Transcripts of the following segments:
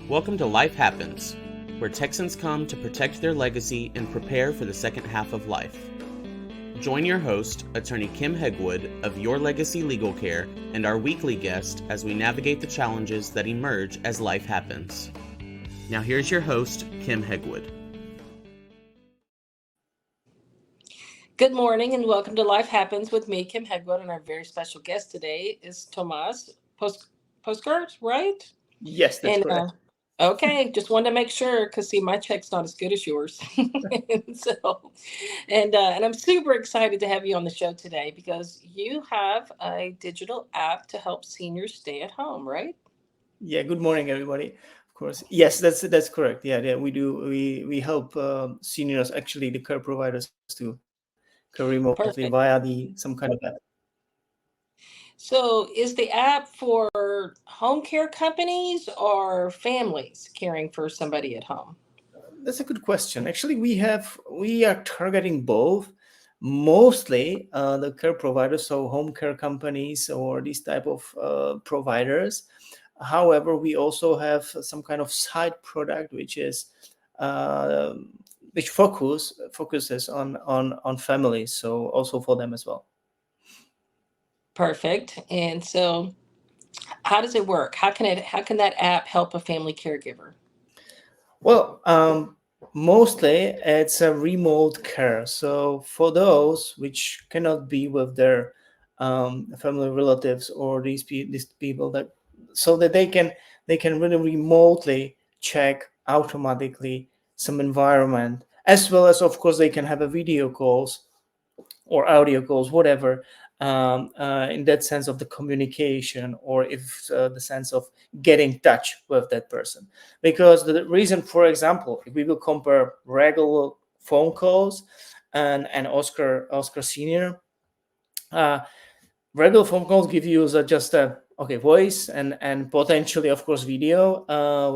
Welcome to Life Happens, where Texans come to protect their legacy and prepare for the second half of life. Join your host, attorney Kim Hegwood of Your Legacy Legal Care, and our weekly guest as we navigate the challenges that emerge as life happens. Now here's your host, Kim Hegwood. Good morning and welcome to Life Happens with me, Kim Hegwood, and our very special guest today is Tomas Poska, right? Yes, that's And correct. okay, just wanted to make sure because see, my check's not as good as yours, and and I'm super excited to have you on the show today because you have a digital app to help seniors stay at home, right? Yeah, good morning, everybody. Of course, yes, that's correct. Yeah, we do. We help seniors, actually, the care providers, to care remotely via Perfect. some kind of app. So, is the app for home care companies or families caring for somebody at home? That's a good question. Actually, we are targeting both, mostly the care providers, so home care companies or these type of providers. However, we also have some kind of side product uh, which focuses on families, so also for them as well. Perfect. And so, how does it work? How can that app help a family caregiver? Well, mostly it's a remote care. So for those which cannot be with their family relatives or these people, that so that they can really remotely check automatically some environment, as well as, of course, they can have a video calls or audio calls, whatever, in that sense of the communication, or if the sense of getting touch with that person. Because the reason, for example, if we will compare regular phone calls and Oscar Senior, uh, regular phone calls give you just a voice and potentially, of course, video,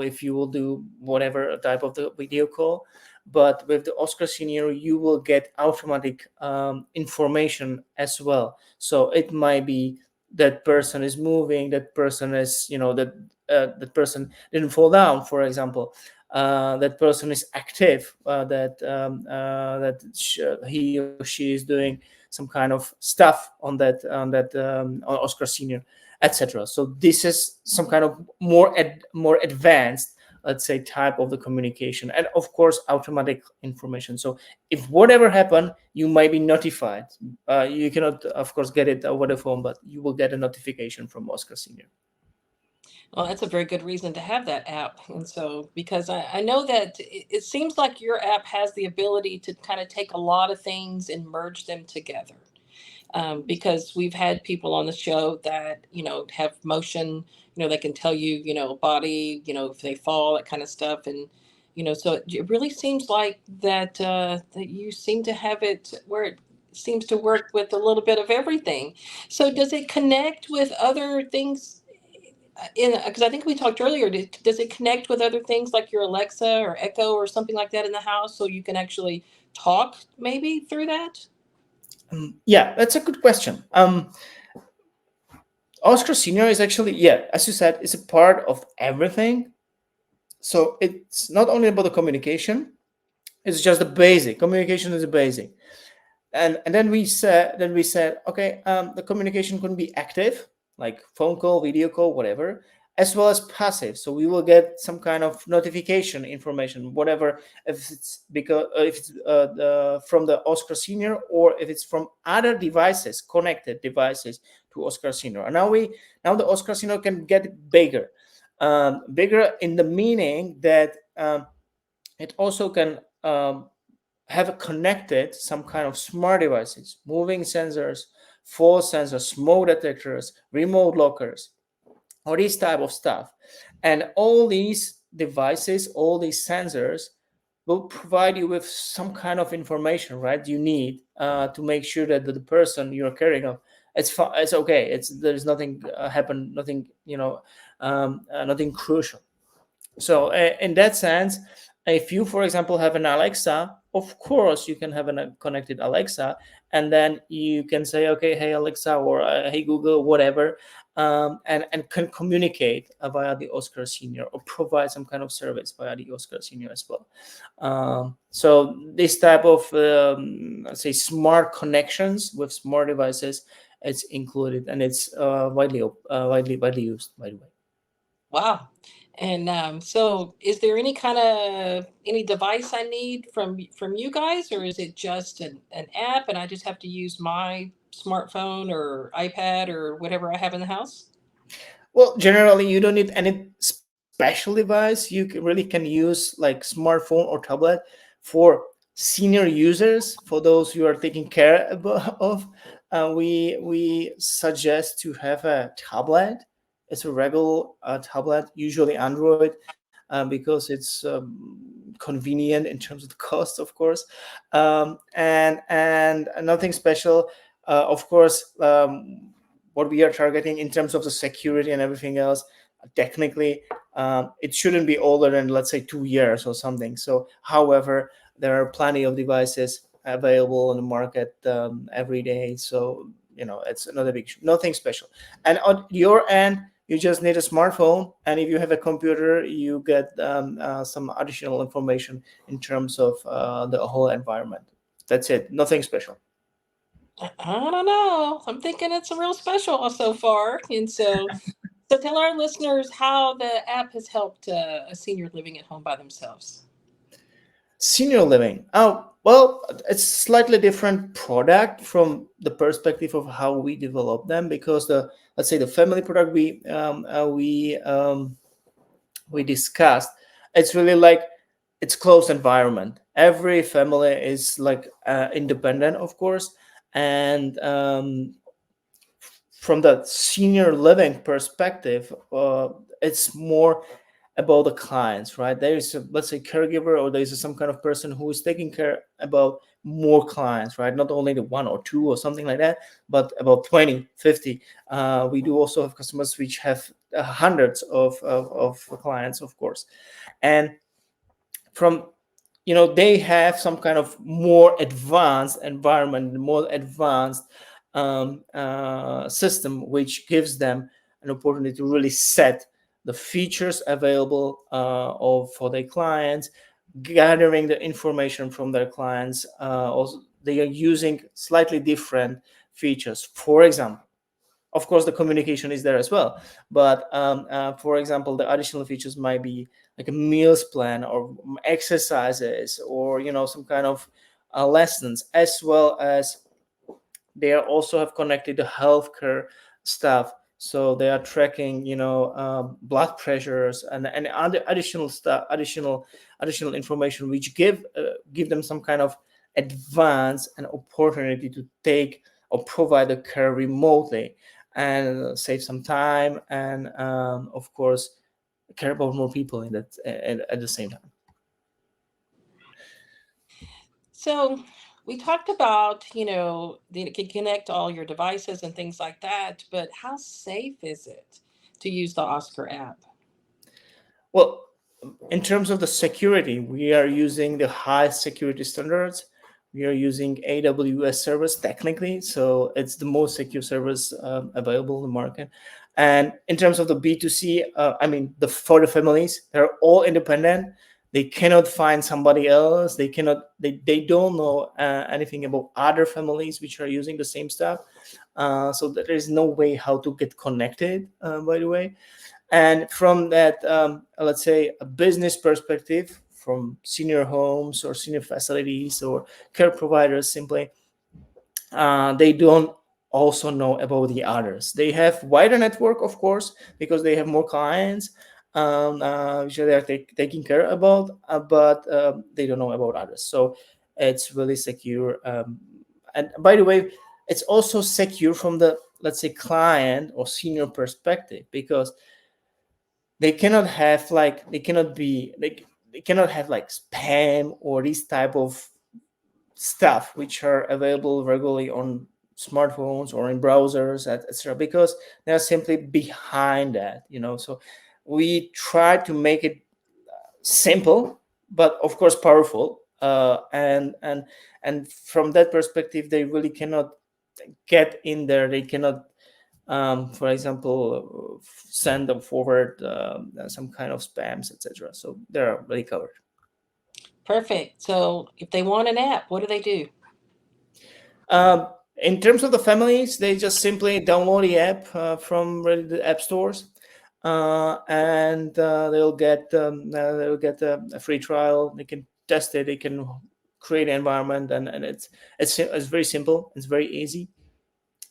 if you will do whatever type of the video call. But with the Oscar Senior, you will get automatic information as well. So it might be that person is moving, that person is, that person didn't fall down, for example. That person is active, he or she is doing some kind of stuff on Oscar Senior, etc. So this is some kind of more advanced, let's say, type of the communication, and of course automatic information. So if whatever happened, you might be notified. You cannot, of course, get it over the phone, but you will get a notification from Oscar Senior. Well, that's a very good reason to have that app. And so, because I know that it seems like your app has the ability to kind of take a lot of things and merge them together. Because we've had people on the show that, have motion, they can tell you, body, if they fall, that kind of stuff. And, so it really seems like that you seem to have it where it seems to work with a little bit of everything. So does it connect with other things? Because I think we talked earlier, does it connect with other things like your Alexa or Echo or something like that in the house so you can actually talk maybe through that? Yeah, that's a good question. Oscar Senior is actually, yeah, as you said, is a part of everything. So it's not only about the communication; it's just the basic communication is a basic. And then we said, okay, the communication can be active, like phone call, video call, whatever, as well as passive. So we will get some kind of notification information, whatever, if it's from the Oscar Senior, or if it's from other devices, connected devices to Oscar Senior. And now the Oscar Senior can get bigger, bigger in the meaning that it also can have connected some kind of smart devices, moving sensors, force sensors, smoke detectors, remote lockers, or this type of stuff. And all these devices, all these sensors will provide you with some kind of information, right? You need to make sure that the person you're caring of, it's okay. There's nothing happen, nothing, nothing crucial. So in that sense, if you, for example, have an Alexa of course you can have a connected Alexa, and then you can say, okay, hey Alexa, or hey Google, whatever, and can communicate via the Oscar Senior, or provide some kind of service via the Oscar Senior as well. So this type of let's say smart connections with smart devices, it's included, and it's widely used, by the way. Wow. And so is there any kind of any device I need from you guys, or is it just an app and I just have to use my smartphone or iPad or whatever I have in the house? Well, generally, you don't need any special device. You really can use like smartphone or tablet for senior users. For those who are taking care of, we suggest to have a tablet. It's a regular tablet, usually Android, because it's convenient in terms of the cost, of course, and nothing special. Of course, what we are targeting in terms of the security and everything else, technically, it shouldn't be older than, let's say, 2 years or something. So, however, there are plenty of devices available on the market every day. So, it's another big issue. Nothing special. And on your end, you just need a smartphone, and if you have a computer, you get some additional information in terms of the whole environment. That's it. Nothing special. I don't know. I'm thinking it's a real special so far. And so tell our listeners how the app has helped a senior living at home by themselves. Senior living. Oh, well, it's slightly different product from the perspective of how we develop them, because the, let's say, the family product we discussed, it's really like, it's closed environment. Every family is like independent, of course, and from the senior living perspective, it's more about the clients, right? There is a, let's say, caregiver, or there is some kind of person who is taking care about more clients, right? Not only the one or two or something like that, but about 20, 50. We do also have customers which have hundreds of clients, of course. And from, they have some kind of more advanced environment, more advanced system, which gives them an opportunity to really set the features available for their clients, gathering the information from their clients. Also, they are using slightly different features. For example, of course, the communication is there as well, but for example, the additional features might be like a meals plan, or exercises, or some kind of lessons, as well as they are also have connected to healthcare stuff. So they are tracking, blood pressures, and other additional stuff, additional information, which give them some kind of advance and opportunity to take or provide the care remotely, and save some time, and of course, care about more people in that at the same time. So we talked about, it can connect all your devices and things like that, but how safe is it to use the Oscar app? Well, in terms of the security, we are using the high security standards. We are using AWS service technically, so it's the most secure service available in the market. And in terms of the B2C, I mean, for the families, they're all independent. They cannot find somebody else. They don't know anything about other families which are using the same stuff. So there is no way how to get connected, by the way. And from that, let's say, a business perspective, from senior homes or senior facilities or care providers, simply, they don't also know about the others. They have wider network, of course, because they have more clients, which they are taking care about, but they don't know about others. So it's really secure. And by the way, it's also secure from the, let's say, client or senior perspective, because they cannot have like they cannot have like spam or this type of stuff which are available regularly on smartphones or in browsers, etc., because they're simply behind that, so we try to make it simple, but of course powerful, And from that perspective, they really cannot get in there. They cannot, for example, send or forward some kind of spams, etc. So they're really covered. Perfect. So if they want an app, what do they do? In terms of the families, they just simply download the app from the app stores, and they'll get a free trial. They can test it. They can create an environment, and it's very simple. It's very easy,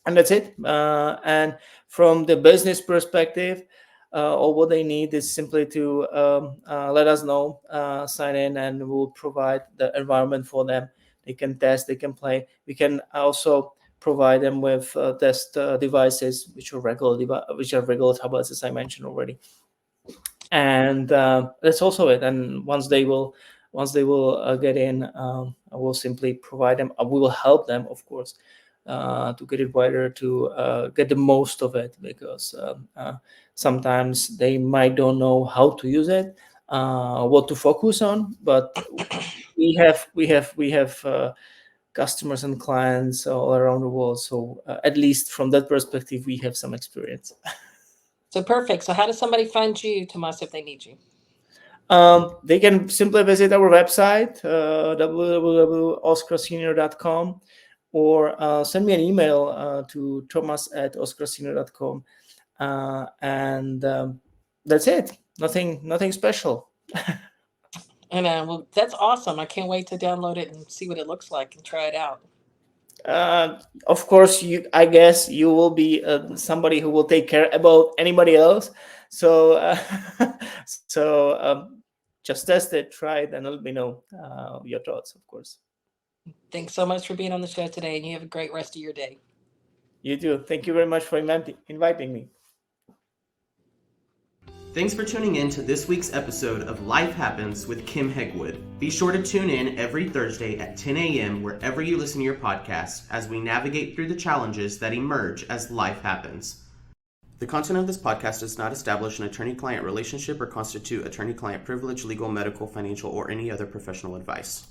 and that's it. And from the business perspective, all what they need is simply to let us know, sign in, and we'll provide the environment for them. They can test, they can play. We can also provide them with test devices, which are regular tablets, as I mentioned already. And that's also it. And once they will get in, I will simply provide them. We will help them, of course, to get it wider, to get the most of it, because sometimes they might don't know how to use it, what to focus on. But we have customers and clients all around the world, so at least from that perspective, we have some experience. So perfect. So how does somebody find you, Tomas, if they need you? They can simply visit our website, www.oscarsenior.com, or send me an email to thomas@oscarsenior.com, and that's it. Nothing special. And well, that's awesome. I can't wait to download it and see what it looks like and try it out. Of course, I guess you will be somebody who will take care about anybody else. So, just test it, try it, and let me know your thoughts, of course. Thanks so much for being on the show today, and you have a great rest of your day. You too. Thank you very much for inviting me. Thanks for tuning in to this week's episode of Life Happens with Kim Hegwood. Be sure to tune in every Thursday at 10 a.m. wherever you listen to your podcast as we navigate through the challenges that emerge as life happens. The content of this podcast does not establish an attorney-client relationship or constitute attorney-client privilege, legal, medical, financial, or any other professional advice.